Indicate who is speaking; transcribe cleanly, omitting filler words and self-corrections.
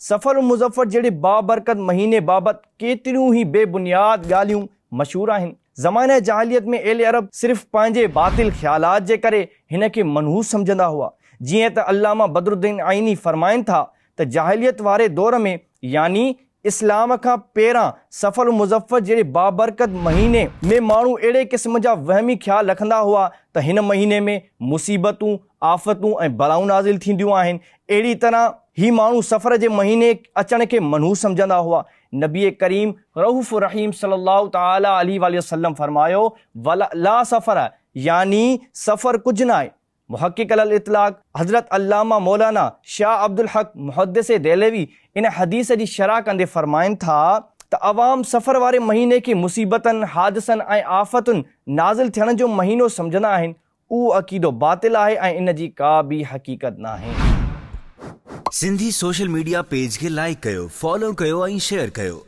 Speaker 1: सफ़र मुज़फ़र जहिड़े बाबरकत महीने बाबति केतिरियूं ई बेबुनियाद ॻाल्हियूं मशहूर आहिनि। ज़माने जाहिलियत में एल अरब सिर्फ़ पंहिंजे बातिल ख़्यालात जे करे हिन खे मनहूस सम्झंदा हुआ। जीअं त अल्लामा बदरुद्दीन आइनी फरमाइनि था त जाहिलियत वारे दौर में यानी इस्लाम खां पहिरां सफ़र मुज़फ़र जहिड़े बाबरकत महीने में माण्हू अहिड़े क़िस्म जा वहमी ख़्याल रखंदा हुआ त हिन महीने में मुसीबतूं आफ़तूं ऐं बलाऊं नाज़िल थींदियूं आहिनि। अहिड़ी तरह ही माण्हू सफ़र जे महीने अचण खे मनहूस सम्झंदा हुआ। नबी करीम रऊफ़ रहीम सल्लल्लाहु तआला अलैहि वसल्लम फरमायो ला सफ़र यानी सफ़र कुझु न आहे। मुहक़्क़िक़ अल इतलाक़ हज़रत अल्लामा मौलाना शाह अब्दुल हक मुहद्दिस देहलवी इन हदीस जी शरह कंदे फरमाइनि था त अवाम सफ़र वारे महीने खे मुसीबतनि हादिसनि ऐं आफ़तुनि नाज़िल थियण जो महीनो सम्झंदा आहिनि। उहो अक़ीदो बातिल आहे ऐं इन जी का बि हक़ीक़त न आहे।
Speaker 2: सिंधी सोशल मीडिया पेज खे लाइक कयो, फॉलो कयो ऐं शेयर कयो।